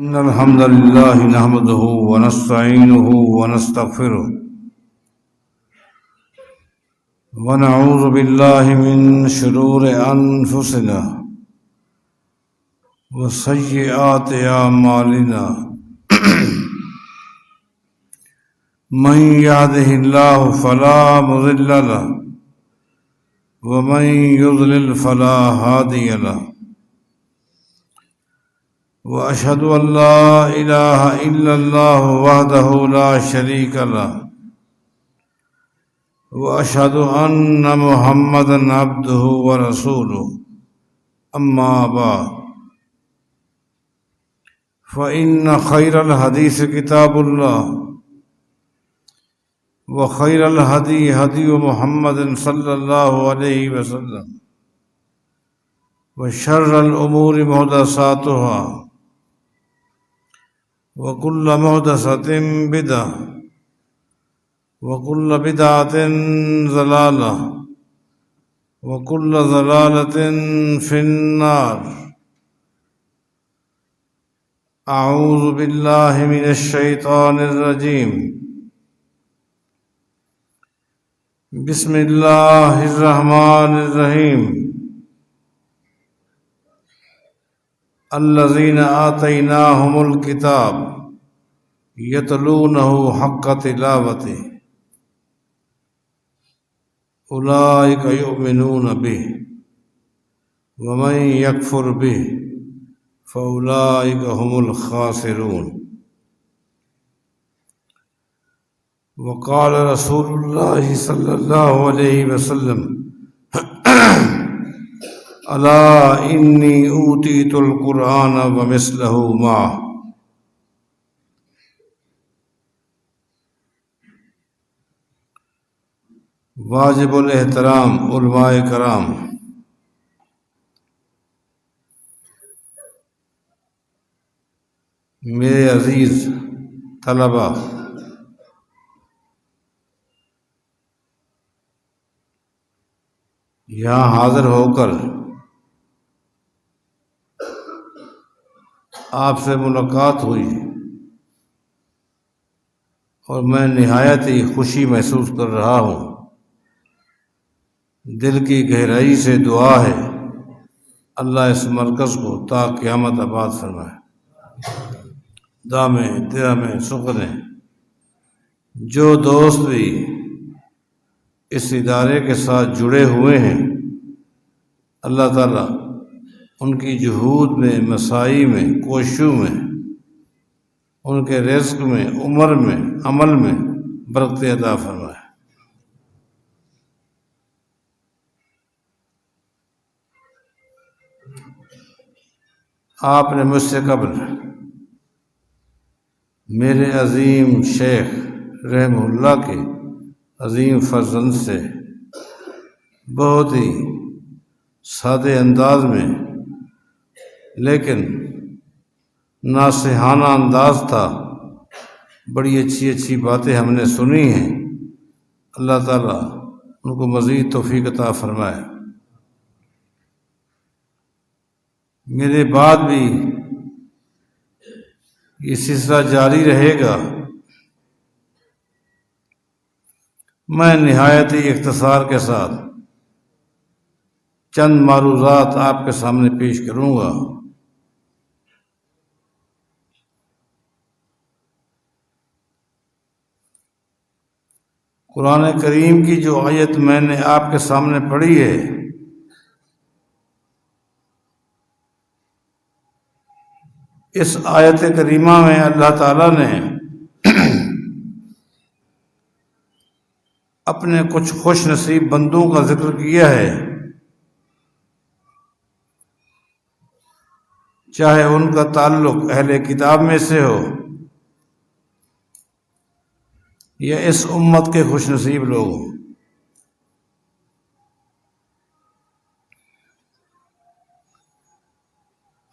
إن الحمد لله نحمده ونستعينه ونستغفره ونعوذ بالله من شرور أنفسنا وسيئات أعمالنا من يهده الله فلا مضل له ومن يضلل فلا هادي له وأشهد أن لا إله إلا الله وحده لا شريك له وأشهد أن محمدا عبده ورسوله أما بعد فإن خير الحديث كتاب الله وخير الهدي هدي محمد صلى الله عليه وسلم وشر الأمور محدثاتها وكل محدثة بدعة وكل بدعة ضلالة وكل ضلالة في النار. أعوذ بالله من الشيطان الرجيم. بسم الله الرحمن الرحيم. الذين آتيناهم الكتاب يتلونه حق تلاوته أولئك يؤمنون به ومن يكفر به فأولئك هم الخاسرون. وقال رسول الله صلى الله عليه وسلم ألا إني أوتيت القرآن ومثله معه. واجب الاحترام علماء کرام، میرے عزیز طلبہ، یہاں حاضر ہو کر آپ سے ملاقات ہوئی اور میں نہایت ہی خوشی محسوس کر رہا ہوں. دل کی گہرائی سے دعا ہے اللہ اس مرکز کو تا قیامت آباد فرمائے. دامیں درامیں سکھنے جو دوست بھی اس ادارے کے ساتھ جڑے ہوئے ہیں، اللہ تعالیٰ ان کی جہود میں، مساعی میں، کوششوں میں، ان کے رزق میں، عمر میں، عمل میں برکت عطا فرمائے. آپ نے مجھ سے قبل میرے عظیم شیخ رحمہ اللہ کے عظیم فرزند سے بہت ہی سادے انداز میں لیکن ناصحانہ انداز تھا، بڑی اچھی اچھی باتیں ہم نے سنی ہیں. اللہ تعالیٰ ان کو مزید توفیق عطا فرمائے. میرے بعد بھی یہ سلسلہ جاری رہے گا. میں نہایت ہی اختصار کے ساتھ چند معروضات آپ کے سامنے پیش کروں گا. قرآن کریم کی جو آیت میں نے آپ کے سامنے پڑھی ہے، اس آیت کریمہ میں اللہ تعالیٰ نے اپنے کچھ خوش نصیب بندوں کا ذکر کیا ہے، چاہے ان کا تعلق اہل کتاب میں سے ہو یا اس امت کے خوش نصیب لوگ ہوں.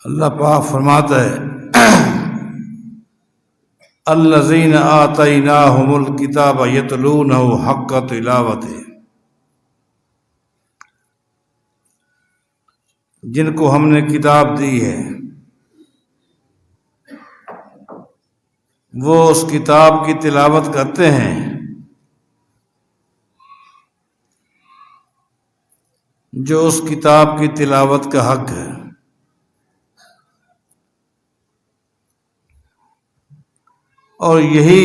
اللہ پاک فرماتا ہے الذین آتیناہم الکتاب یتلونہ حق تلاوتہ، جن کو ہم نے کتاب دی ہے وہ اس کتاب کی تلاوت کرتے ہیں جو اس کتاب کی تلاوت کا حق ہے، اور یہی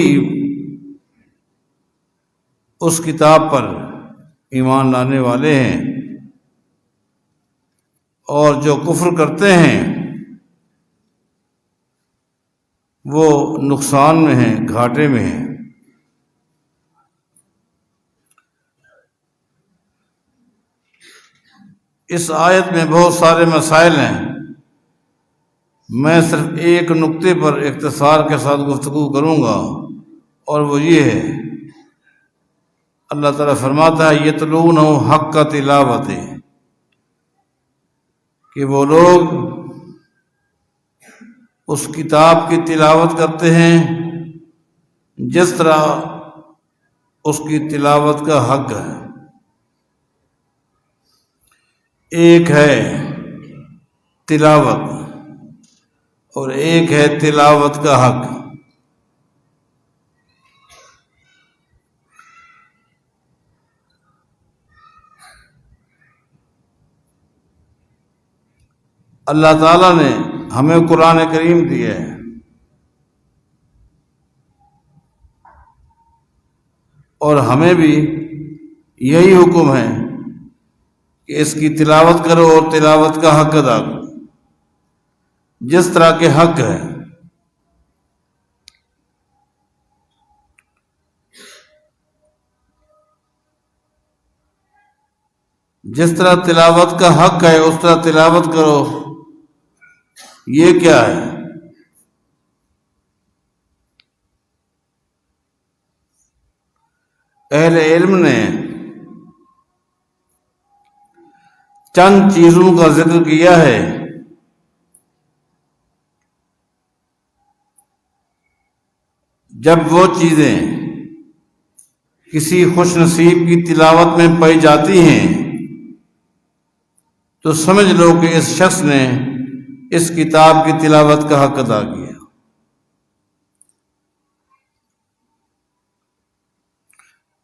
اس کتاب پر ایمان لانے والے ہیں، اور جو کفر کرتے ہیں وہ نقصان میں ہیں، گھاٹے میں ہیں۔ اس آیت میں بہت سارے مسائل ہیں، میں صرف ایک نقطے پر اختصار کے ساتھ گفتگو کروں گا، اور وہ یہ ہے، اللہ تعالیٰ فرماتا ہے یتلونہ حق تلاوت، کہ وہ لوگ اس کتاب کی تلاوت کرتے ہیں جس طرح اس کی تلاوت کا حق ہے۔ ایک ہے تلاوت اور ایک ہے تلاوت کا حق۔ اللہ تعالیٰ نے ہمیں قرآن کریم دیا ہے، اور ہمیں بھی یہی حکم ہے کہ اس کی تلاوت کرو اور تلاوت کا حق ادا کرو جس طرح کے حق ہے۔ جس طرح تلاوت کا حق ہے اس طرح تلاوت کرو، یہ کیا ہے؟ اہل علم نے چند چیزوں کا ذکر کیا ہے جب وہ چیزیں کسی خوش نصیب کی تلاوت میں پائی جاتی ہیں تو سمجھ لو کہ اس شخص نے اس کتاب کی تلاوت کا حق ادا کیا۔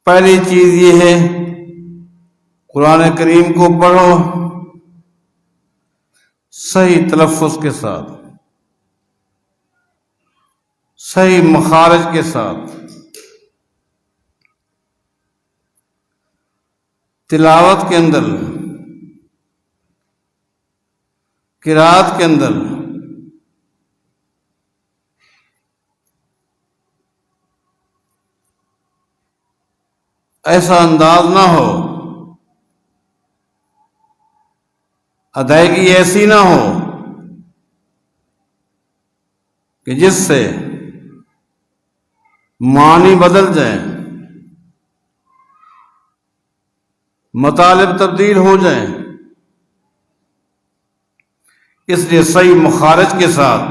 پہلی چیز یہ ہے، قرآن کریم کو پڑھو صحیح تلفظ کے ساتھ، صحیح مخارج کے ساتھ۔ تلاوت کے اندر، قرات کے اندر ایسا انداز نہ ہو، ادائیگی ایسی نہ ہو کہ جس سے معنی بدل جائیں، مطالب تبدیل ہو جائیں۔ اس لیے صحیح مخارج کے ساتھ،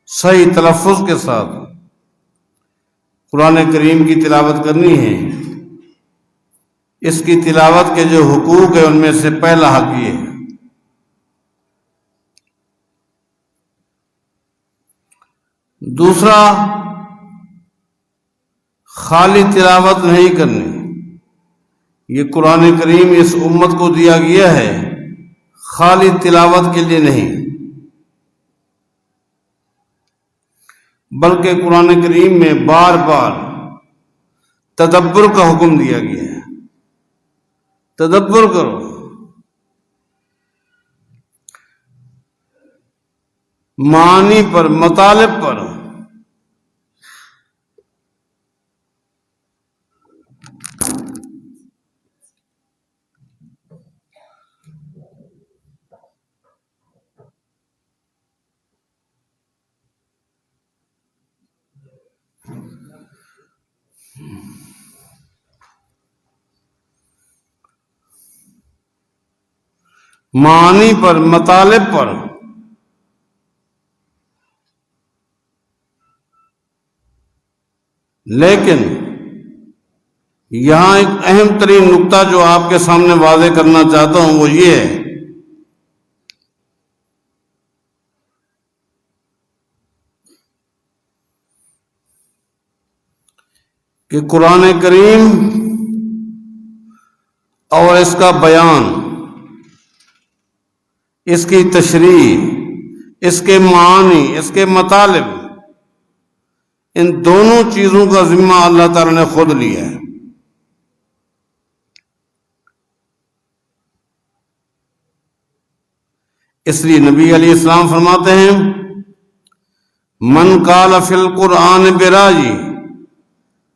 صحیح تلفظ کے ساتھ قرآن کریم کی تلاوت کرنی ہے۔ اس کی تلاوت کے جو حقوق ہیں ان میں سے پہلا حق یہ ہے۔ دوسرا، خالی تلاوت نہیں کرنی۔ یہ قرآن کریم اس امت کو دیا گیا ہے خالی تلاوت کے لیے نہیں، بلکہ قرآن کریم میں بار بار تدبر کا حکم دیا گیا ہے۔ تدبر کرو، معانی پر، مطالب پر۔ معانی پر، مطالب پر۔ لیکن یہاں ایک اہم ترین نقطہ جو آپ کے سامنے واضح کرنا چاہتا ہوں وہ یہ ہے، کہ قرآن کریم اور اس کا بیان، اس کی تشریح، اس کے معانی، اس کے مطالب، ان دونوں چیزوں کا ذمہ اللہ تعالی نے خود لیا ہے۔ اس لیے نبی علیہ السلام فرماتے ہیں من قال فی القرآن برائی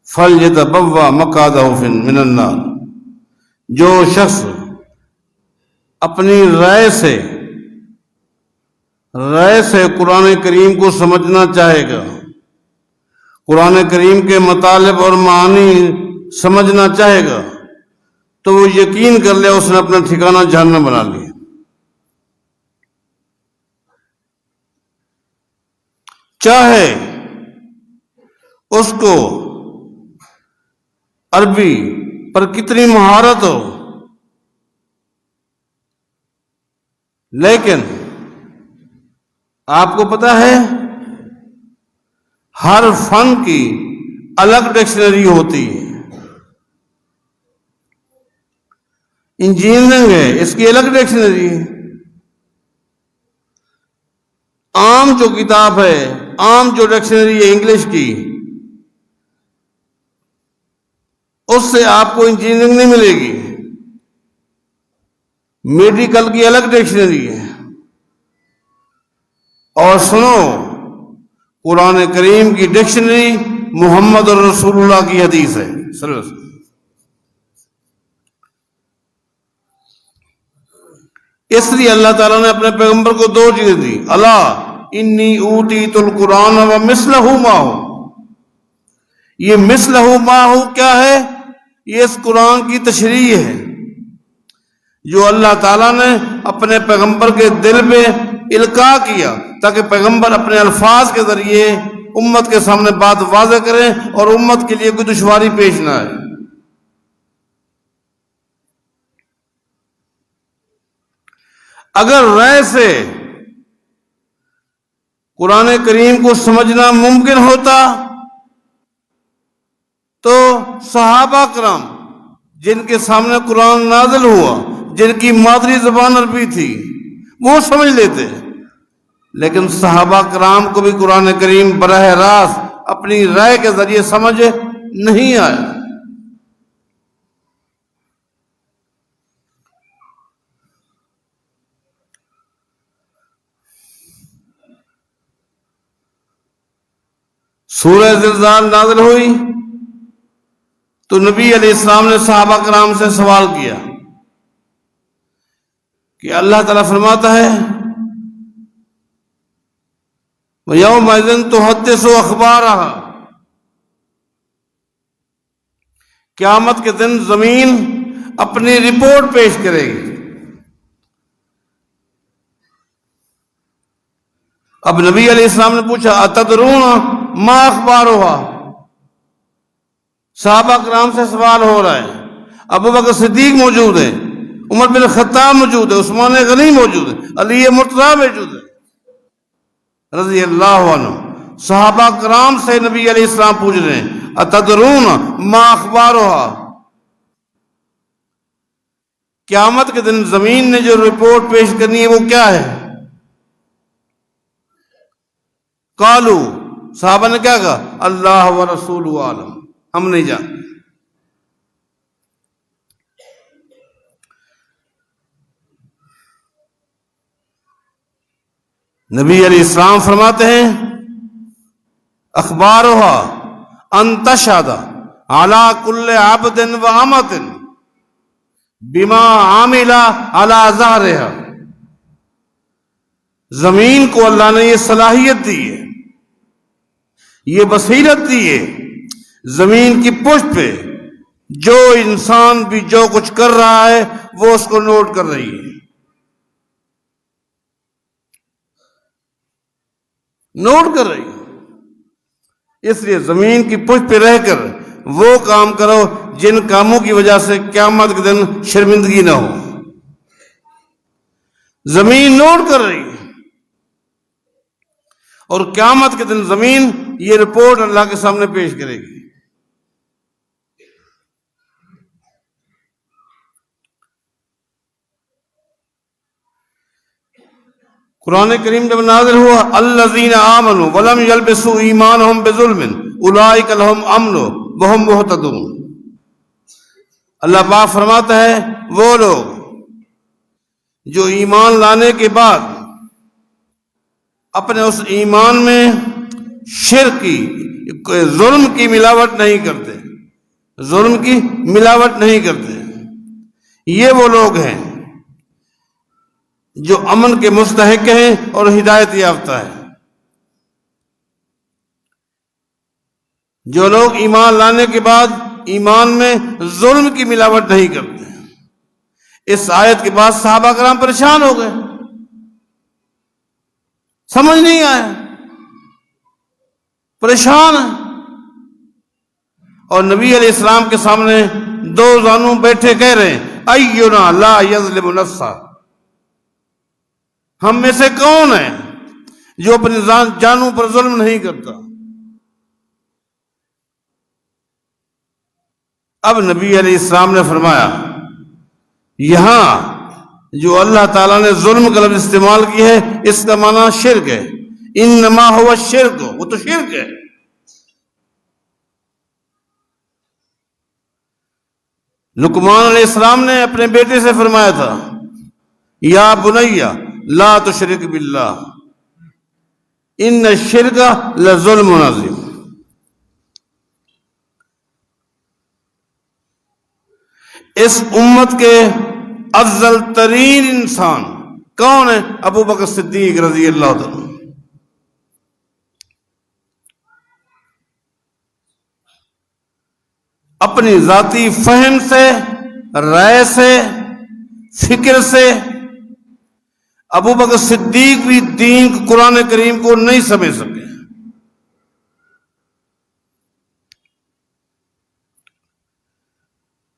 فلیتبوأ مقعدہ من النار، جو شخص اپنی رائے سے قرآن کریم کو سمجھنا چاہے گا، قرآن کریم کے مطالب اور معانی سمجھنا چاہے گا، تو وہ یقین کر لے اس نے اپنا ٹھکانہ جہنم بنا لیا۔ چاہے اس کو عربی پر کتنی مہارت ہو، لیکن آپ کو پتا ہے ہر فن کی الگ ڈکشنری ہوتی ہے۔ انجینئرنگ ہے، اس کی الگ ڈکشنری ہے۔ عام جو کتاب ہے، عام جو ڈکشنری ہے انگلش کی، اس سے آپ کو انجینئرنگ نہیں ملے گی۔ میڈیکل کی الگ ڈکشنری ہے۔ اور سنو، قرآن کریم کی ڈکشنری محمد رسول اللہ کی حدیث ہے صلی اللہ علیہ وسلم۔ اس لیے اللہ تعالیٰ نے اپنے پیغمبر کو دو چیزیں دی، اللہ انی اوتیت القرآن و مثلہ معہ۔ یہ مثلہ معہ کیا ہے؟ یہ اس قرآن کی تشریح ہے جو اللہ تعالیٰ نے اپنے پیغمبر کے دل میں القاء کیا، تاکہ پیغمبر اپنے الفاظ کے ذریعے امت کے سامنے بات واضح کریں اور امت کے لیے کوئی دشواری پیش نہ آئے۔ اگر رائے سے قرآن کریم کو سمجھنا ممکن ہوتا تو صحابہ کرام جن کے سامنے قرآن نازل ہوا، جن کی مادری زبان عربی تھی، وہ سمجھ لیتے، لیکن صحابہ کرام کو بھی قرآن کریم براہ راست اپنی رائے کے ذریعے سمجھ نہیں آیا۔ سورہ زلزال نازل ہوئی تو نبی علیہ السلام نے صحابہ کرام سے سوال کیا کہ اللہ تعالیٰ فرماتا ہے وَيَوْمَئِذٍ تُحَدِّثُ أَخْبَارَهَا، قیامت کے دن زمین اپنی رپورٹ پیش کرے گی۔ اب نبی علیہ السلام نے پوچھا أَتَدْرُونَ مَا أَخْبَارُهَا، صحابہ کرام سے سوال ہو رہا ہے، ابو بکر صدیق موجود ہے، عمر بن خطاب موجود ہے، عثمان غنی موجود ہے، علی مرتضیٰ موجود ہے رضی اللہ عنہ۔ صحابہ کرام سے نبی علیہ السلام پوچھ رہے ہیں اتدرون ما اخبارها، قیامت کے دن زمین نے جو رپورٹ پیش کرنی ہے وہ کیا ہے؟ قالو، صحابہ نے کیا کہا؟ اللہ و رسول عالم، ہم نہیں جانتے۔ نبی علیہ السلام فرماتے ہیں اخبارها ان تشهد على كل عبد وامة بما عمل على ظهرها، زمین کو اللہ نے یہ صلاحیت دی ہے، یہ بصیرت دی ہے، زمین کی پشت پہ جو انسان بھی جو کچھ کر رہا ہے وہ اس کو نوٹ کر رہی ہے، نوٹ کر رہی ہے۔ اس لیے زمین کی پشت پہ رہ کر وہ کام کرو جن کاموں کی وجہ سے قیامت کے دن شرمندگی نہ ہو۔ زمین نوٹ کر رہی ہے اور قیامت کے دن زمین یہ رپورٹ اللہ کے سامنے پیش کرے گی۔ قرآن کریم جب نازل ہوا الذین آمنوا ولم یلبسوا ایمانہم بظلم اولئک لہم امن وہم مہتدون. اللہ پاک فرماتا ہے وہ لوگ جو ایمان لانے کے بعد اپنے اس ایمان میں شرک کی ظلم کی ملاوٹ نہیں کرتے، ظلم کی ملاوٹ نہیں کرتے، یہ وہ لوگ ہیں جو امن کے مستحق ہیں اور ہدایت یافتہ ہیں. جو لوگ ایمان لانے کے بعد ایمان میں ظلم کی ملاوٹ نہیں کرتے. اس آیت کے بعد صحابہ کرام پریشان ہو گئے، سمجھ نہیں آیا، پریشان ہیں. اور نبی علیہ السلام کے سامنے دو زانو بیٹھے کہہ رہے ہیں اینا لا یظلم نفسا، ہم میں سے کون ہے جو اپنی جانوں پر ظلم نہیں کرتا. اب نبی علیہ السلام نے فرمایا یہاں جو اللہ تعالیٰ نے ظلم کا لفظ استعمال کی ہے اس کا معنی شرک ہے. انما ہوا شرک، وہ تو شرک ہے. لقمان علیہ السلام نے اپنے بیٹے سے فرمایا تھا یا بنی لا تشرک باللہ ان الشرک لظلم عظیم. اس امت کے افضل ترین انسان کون ہے؟ ابو بکر صدیق رضی اللہ عنہ. اپنی ذاتی فہم سے، رائے سے، فکر سے ابو بکر صدیق بھی دین قرآن کریم کو نہیں سمجھ سکے.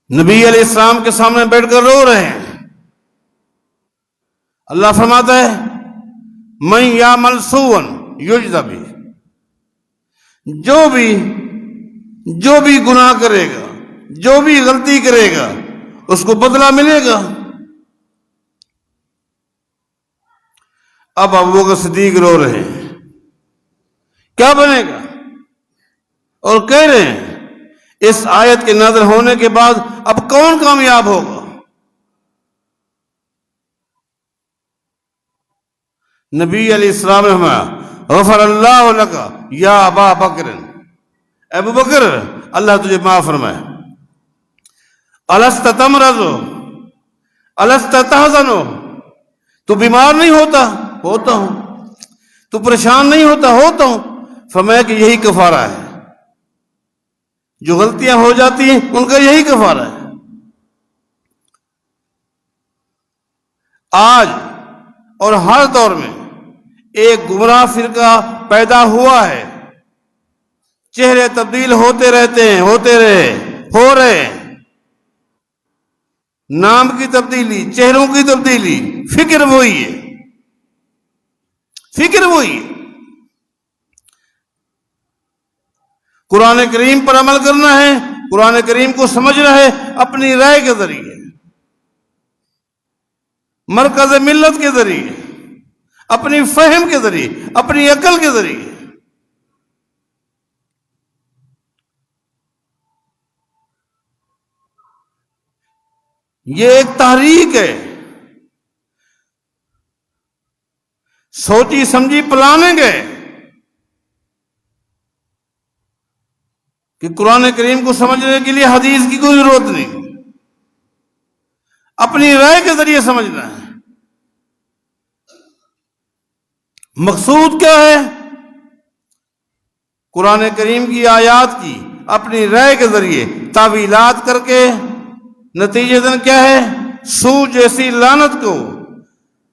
نبی علیہ السلام کے سامنے بیٹھ کر رو رہے ہیں. اللہ فرماتا ہے من یعمل سوءا یجز بہ، جو بھی گناہ کرے گا، جو بھی غلطی کرے گا اس کو بدلہ ملے گا. اب ابو بکر صدیق رو رہے ہیں کیا بنے گا، اور کہہ رہے ہیں اس آیت کے نازل ہونے کے بعد اب کون کامیاب ہوگا. نبی علیہ السلام نے فرمایا غفر اللہ لک یا ابا بکر، ابو بکر اللہ تجھے معاف فرمائے. الست تمرض الست تحزن، تو بیمار نہیں ہوتا؟ ہوتا ہوں. تو پریشان نہیں ہوتا؟ ہوتا ہوں. فرمایا کہ یہی کفارہ ہے، جو غلطیاں ہو جاتی ہیں ان کا یہی کفارہ ہے. آج اور ہر دور میں ایک گمراہ فرقہ پیدا ہوا ہے. چہرے تبدیل ہوتے رہتے ہیں، ہوتے رہے، ہو رہے ہیں. نام کی تبدیلی، چہروں کی تبدیلی، فکر وہی ہے، فکر وہی ہے. قرآن کریم پر عمل کرنا ہے، قرآن کریم کو سمجھنا ہے اپنی رائے کے ذریعے، مرکز ملت کے ذریعے، اپنی فہم کے ذریعے، اپنی عقل کے ذریعے. یہ ایک تحریک ہے، سوچی سمجھی پلاننگ ہے کہ قرآن کریم کو سمجھنے کے لیے حدیث کی کوئی ضرورت نہیں، اپنی رائے کے ذریعے سمجھنا ہے. مقصود کیا ہے؟ قرآن کریم کی آیات کی اپنی رائے کے ذریعے تعویلات کر کے نتیجتاً کیا ہے؟ سود جیسی لعنت کو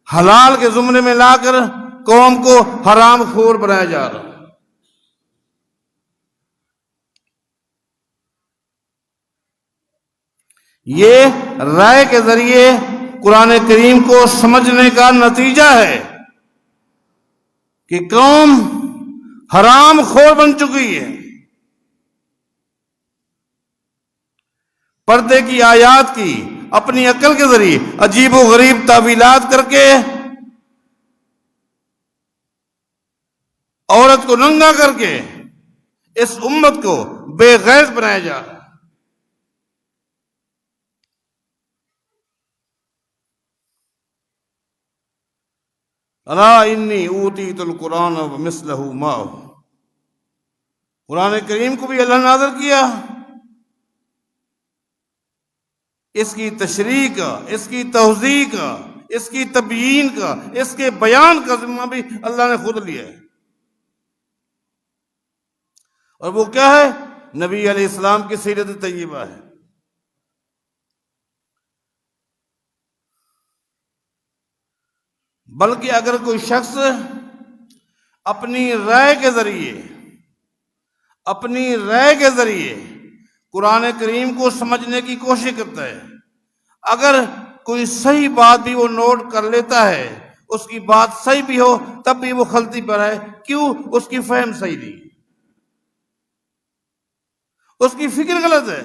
حلال کے زمرے میں لا کر قوم کو حرام خور بنایا جا رہا. یہ رائے کے ذریعے قرآن کریم کو سمجھنے کا نتیجہ ہے کہ قوم حرام خور بن چکی ہے. پردے کی آیات کی اپنی عقل کے ذریعے عجیب و غریب تعویلات کر کے عورت کو ننگا کر کے اس امت کو بے غیرت بنایا جا رہا ہے۔ الا انی اوتیت القرآن ومثلہ معہ، قرآن کریم کو بھی اللہ نے نازل کیا، اس کی تشریح کا، اس کی توضیح کا، اس کی تبیین کا، اس کے بیان کا ذمہ بھی اللہ نے خود لیا ہے۔ اور وہ کیا ہے؟ نبی علیہ السلام کی سیرت طیبہ ہے۔ بلکہ اگر کوئی شخص اپنی رائے کے ذریعے قرآن کریم کو سمجھنے کی کوشش کرتا ہے، اگر کوئی صحیح بات بھی وہ نوٹ کر لیتا ہے، اس کی بات صحیح بھی ہو تب بھی وہ غلطی پر ہے۔ کیوں؟ اس کی فہم صحیح نہیں، اس کی فکر غلط ہے۔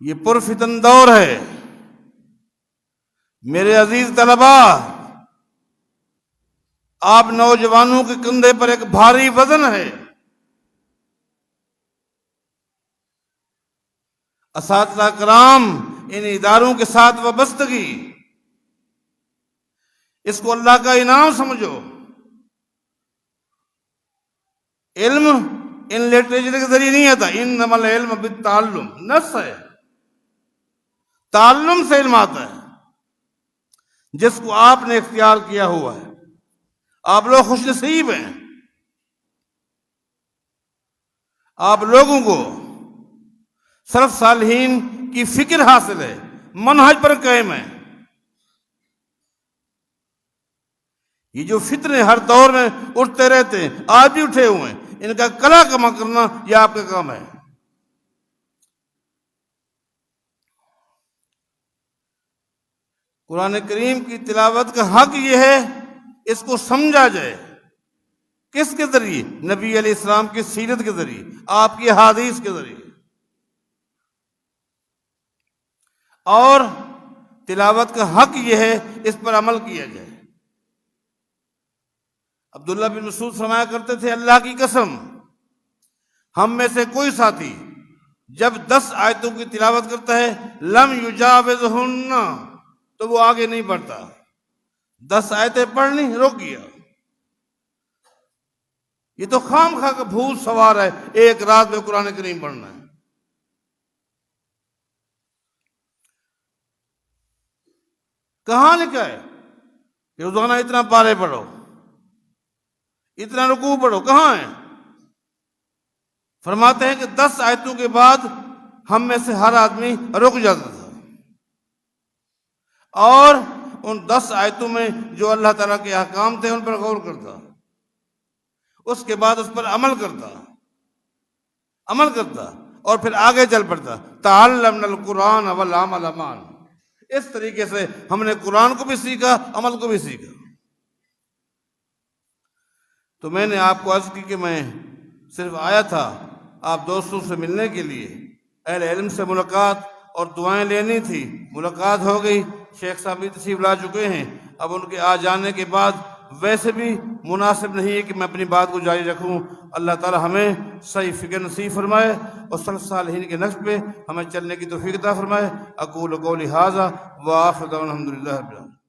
یہ پرفتن دور ہے میرے عزیز طلبا، آپ نوجوانوں کے کندھے پر ایک بھاری وزن ہے۔ اساتذہ کرام، ان اداروں کے ساتھ وابستگی، اس کو اللہ کا انعام سمجھو۔ علم ان لٹریچر کے ذریعے نہیں آتا، انما العلم بالتعلم، نص ہے، تعلم سے علم آتا ہے، جس کو آپ نے اختیار کیا ہوا ہے۔ آپ لوگ خوش نصیب ہیں، آپ لوگوں کو سلف صالحین کی فکر حاصل ہے، منہج پر قائم ہے۔ یہ جو فتنے ہر دور میں اٹھتے رہتے ہیں، آج بھی اٹھے ہوئے ہیں، ان کا کلا کما کرنا یہ آپ کا کام ہے۔ قرآن کریم کی تلاوت کا حق یہ ہے اس کو سمجھا جائے، کس کے ذریعے؟ نبی علیہ السلام کی سیرت کے ذریعے، آپ کی احادیث کے ذریعے، اور تلاوت کا حق یہ ہے اس پر عمل کیا جائے۔ عبداللہ بن مسعود فرمایا کرتے تھے، اللہ کی قسم، ہم میں سے کوئی ساتھی جب 10 آیتوں کی تلاوت کرتا ہے لم یجاوزہن، تو وہ آگے نہیں بڑھتا، 10 آیتیں پڑھنی رک گیا۔ یہ تو خام خواہ کا بھوت سوار ہے، ایک رات میں قرآن کریم پڑھنا ہے۔ کہاں لکھا ہے کہ روزانہ اتنا پارے پڑھو، اتنا رکوع پڑھو؟ کہاں ہے؟ فرماتے ہیں کہ 10 آیتوں کے بعد ہم میں سے ہر آدمی رک جاتا تھا، اور ان 10 آیتوں میں جو اللہ تعالیٰ کے احکام تھے ان پر غور کرتا، اس کے بعد اس پر عمل کرتا اور پھر آگے چل پڑتا۔ تعلمنا القرآن والعمل معا، اس طریقے سے ہم نے قرآن کو بھی سیکھا، عمل کو بھی سیکھا۔ تو میں نے آپ کو عرض کی کہ میں صرف آیا تھا آپ دوستوں سے ملنے کے لیے، اہل علم سے ملاقات اور دعائیں لینی تھی، ملاقات ہو گئی، شیخ صاحب بھی تشریف لا چکے ہیں۔ اب ان کے آ جانے کے بعد ویسے بھی مناسب نہیں ہے کہ میں اپنی بات کو جاری رکھوں۔ اللہ تعالی ہمیں صحیح فکر نصیب فرمائے اور سلف صالحین کے نقش پہ ہمیں چلنے کی توفیق عطا فرمائے۔ اقول قولی ھذا وآخر دعوانا الحمدللہ رب العالمین۔